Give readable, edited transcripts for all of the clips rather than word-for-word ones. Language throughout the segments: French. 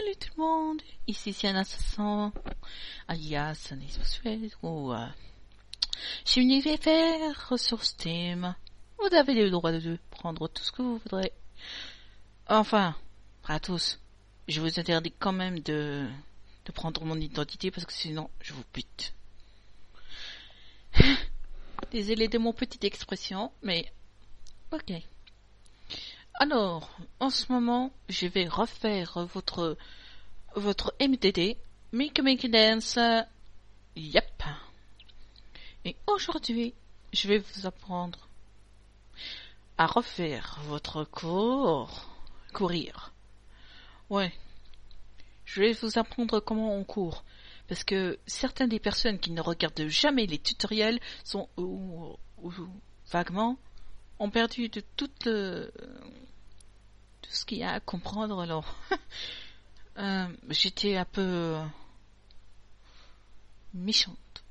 Salut tout le monde, ici c'est un assassin, alias un sexuel, ou je suis venu faire ressources Steam. Vous avez le droit de prendre tout ce que vous voudrez. Enfin, pas tous. Je vous interdis quand même de prendre mon identité parce que sinon je vous bute. Désolé de mon petite expression, mais ok. Alors, en ce moment, je vais refaire votre MDD, Make Dance. Yep. Et aujourd'hui, je vais vous apprendre à refaire votre courir. Ouais. Je vais vous apprendre comment on court. Parce que certaines des personnes qui ne regardent jamais les tutoriels sont vaguement ont perdu de tout ce qu'il y a à comprendre. Alors, j'étais un peu méchante.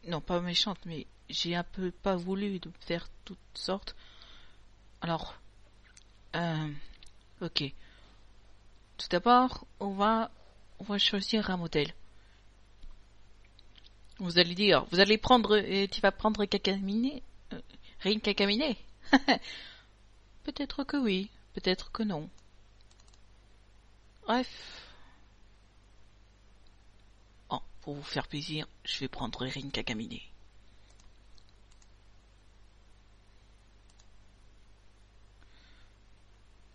Non, pas méchante, mais j'ai un peu pas voulu de faire toutes sortes. Alors, ok. Tout d'abord, on va choisir un modèle. Vous allez dire, vous allez prendre, tu vas prendre Kakamine, Rin Kakamine. Peut-être que oui, peut-être que non. Bref. Oh, pour vous faire plaisir, je vais prendre Rin Kakamine.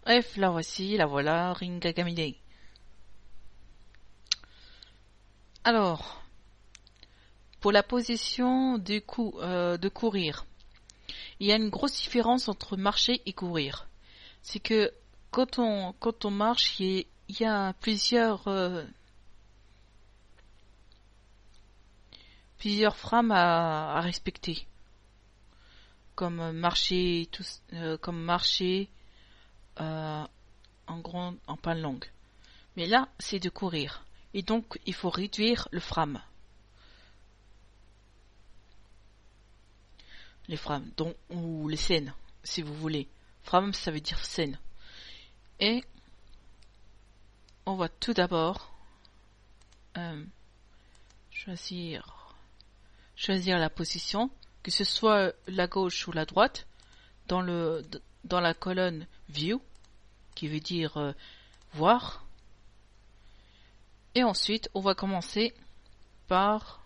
Bref, la voici, la voilà, Rin Kakamine. Alors, pour la position de courir, il y a une grosse différence entre marcher et courir. C'est que quand on marche, il y a plusieurs frames à respecter, comme marcher en pas longue. Mais là, c'est de courir, et donc il faut réduire le frame. Les frames, ou les scènes, si vous voulez. Frame, ça veut dire scène. Et on va tout d'abord choisir la position, que ce soit la gauche ou la droite, dans la colonne View, qui veut dire voir. Et ensuite, on va commencer par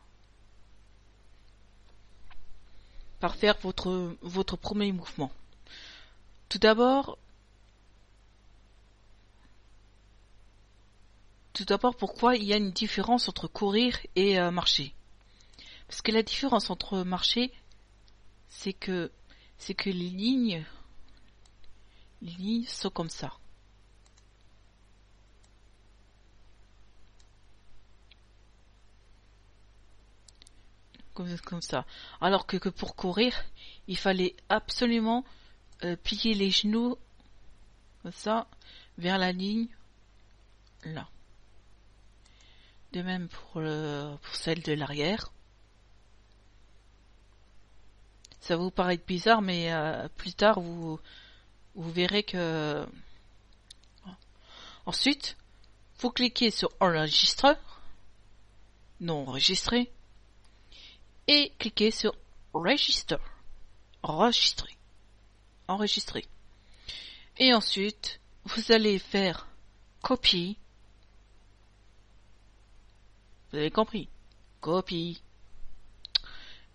faire votre premier mouvement. Tout d'abord, pourquoi il y a une différence entre courir et marcher? Parce que la différence entre marcher, c'est que les lignes sont comme ça. Comme ça. Alors que pour courir, il fallait absolument plier les genoux comme ça vers la ligne là. De même pour celle de l'arrière. Ça va vous paraître bizarre, mais plus tard vous verrez que. Ensuite, vous cliquez sur enregistreur, non enregistré, et cliquez sur register, enregistrer. Et ensuite, vous allez faire copie. Vous avez compris? Copie.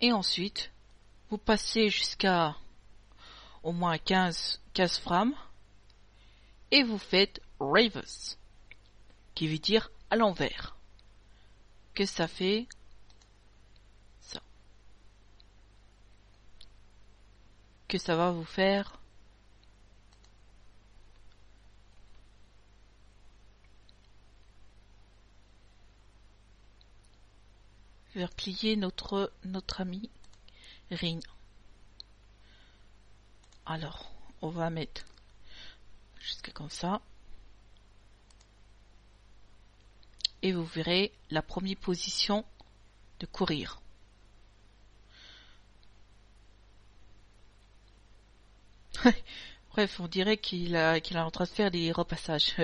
Et ensuite, vous passez jusqu'à au moins 15 frames et vous faites reverse, qui veut dire à l'envers. Que ça fait ça. Que ça va vous faire faire plier notre ami Rin. Alors, on va mettre jusqu'à comme ça. Et vous verrez la première position de courir. Bref, on dirait qu'il est en train de faire des repassages.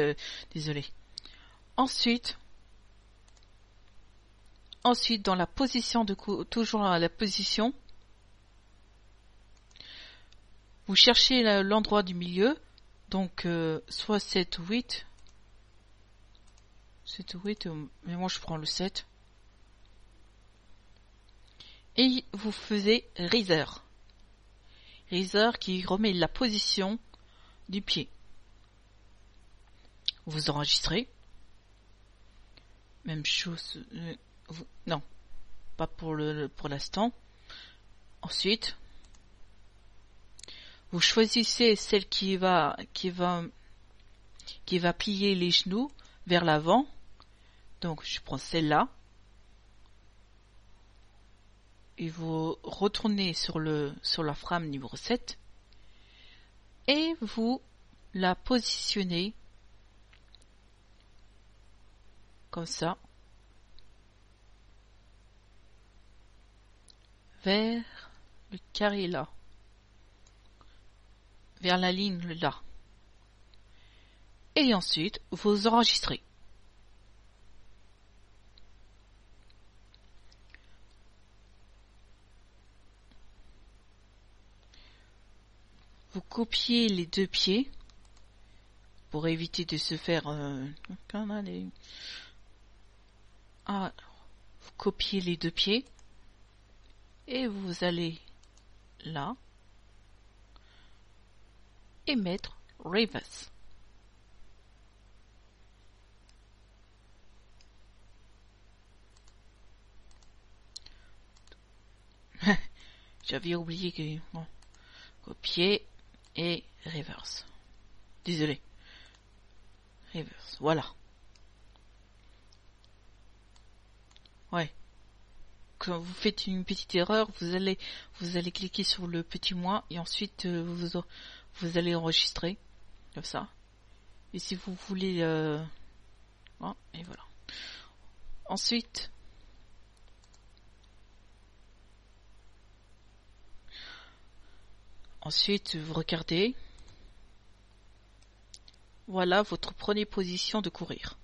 Désolé. Ensuite, dans la position toujours à la position, vous cherchez l'endroit du milieu, donc soit 7 ou 8. 7 ou 8, mais moi je prends le 7. Et vous faisiez riser. Riser qui remet la position du pied. Vous enregistrez. Même chose. Non, pas pour l'instant. Ensuite, vous choisissez celle qui va plier les genoux vers l'avant. Donc je prends celle-là. Et vous retournez sur la frame numéro 7 et vous la positionnez comme ça vers le carré là, vers la ligne là, et ensuite vous enregistrez. Vous copiez les deux pieds pour éviter de se faire vous copiez les deux pieds et vous allez là et mettre reverse. J'avais oublié que copier et reverse. Désolé. Reverse. Voilà. Ouais. Quand vous faites une petite erreur, vous allez cliquer sur le petit moins et ensuite vous allez enregistrer comme ça. Et si vous voulez et voilà. Ensuite vous regardez. Voilà votre première position de courir.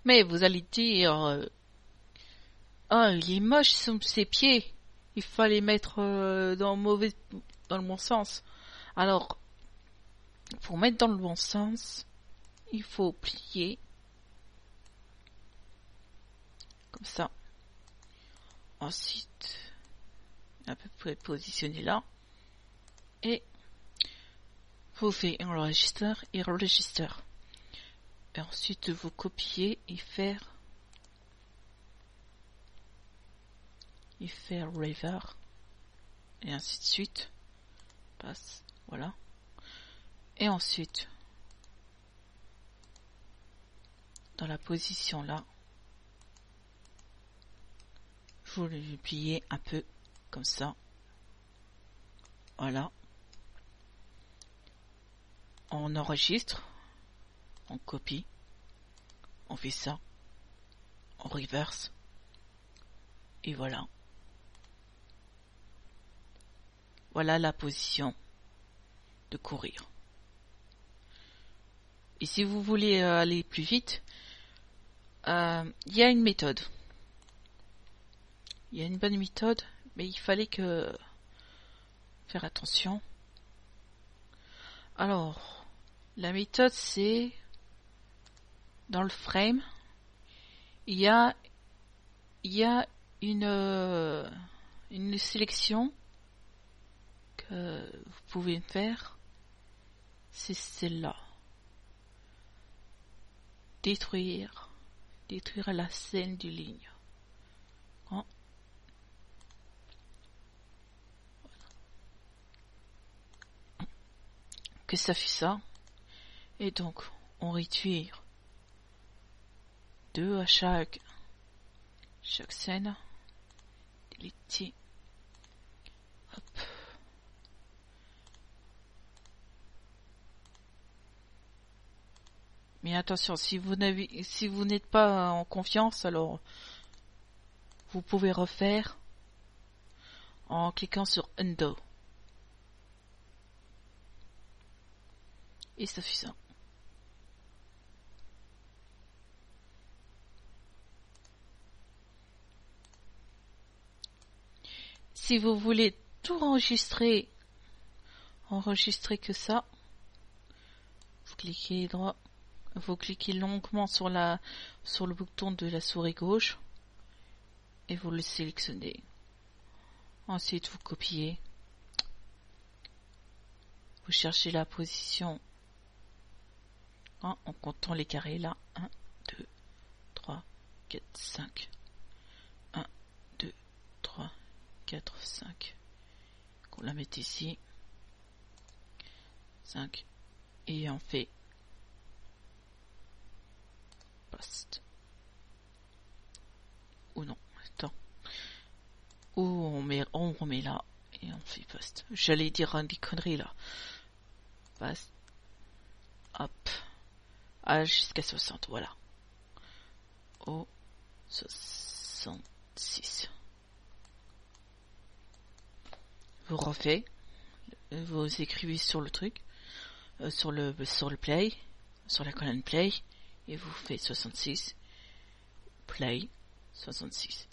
Mais vous allez dire il est moche ses pieds. Il fallait mettre dans le bon sens. Alors, pour mettre dans le bon sens, il faut plier comme ça. Ensuite, à peu près positionner là. Et vous faites enregister et register. Et ensuite, vous copiez et faire river. Et ainsi de suite. Passe. Voilà. Et ensuite, dans la position là, vous le pliez un peu comme ça. Voilà. On enregistre, on copie, on fait ça, on reverse, et voilà. Voilà la position de courir. Et si vous voulez aller plus vite, il y a une méthode. Il y a une bonne méthode, mais il fallait faire attention. Alors, la méthode c'est dans le frame, il y a une sélection que vous pouvez faire, c'est celle-là. Détruire la scène du ligne. Voilà. Que ça fait ça. Et donc, on retire 2 à chaque scène. Delete. Hop. Mais attention, si vous n'êtes pas en confiance, alors vous pouvez refaire en cliquant sur Undo. Et ça suffisant. Si vous voulez tout enregistrer que ça, vous cliquez droit, vous cliquez longuement sur le bouton de la souris gauche et vous le sélectionnez. Ensuite, vous copiez. Vous cherchez la position en comptant les carrés là. 1, 2, 3, 4, 5. 1, 2, 3, 4, 5. Qu'on la mette ici. 5. Et on fait post. Ou non, attends. Ou on remet là et on fait post. J'allais dire des conneries là. Post. Hop. Jusqu'à 60, voilà. Au 66. Vous refaites. Vous écrivez sur le truc. Sur le play. Sur la colonne play. Et vous faites 66. Play. 66.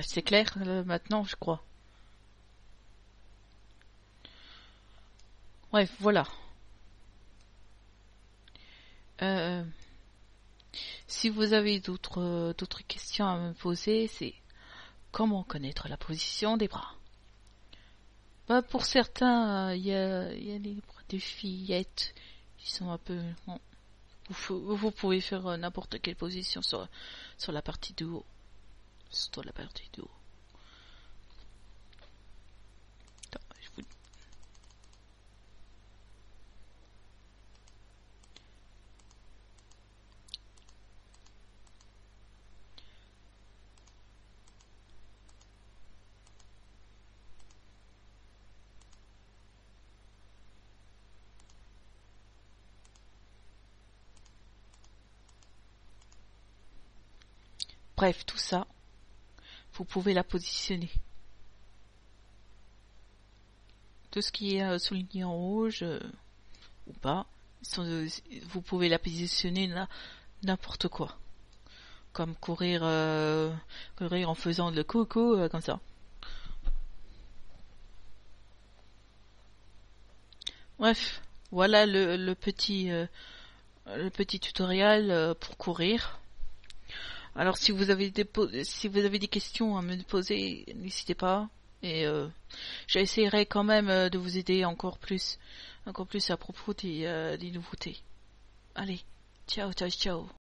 C'est clair maintenant, je crois. Bref, voilà. Si vous avez d'autres questions à me poser, c'est comment connaître la position des bras. Pour certains, il y a les bras de fillettes qui sont un peu... Bon, vous pouvez faire n'importe quelle position sur la partie du haut. Sur la partie du haut. Attends, Bref, tout ça, vous pouvez la positionner. Tout ce qui est souligné en rouge ou pas, vous pouvez la positionner n'importe quoi. Comme courir en faisant le coucou, comme ça. Bref, voilà le petit tutoriel pour courir. Alors si vous avez des questions à me poser, n'hésitez pas. Et j'essaierai quand même de vous aider encore plus à propos des nouveautés. Allez, ciao.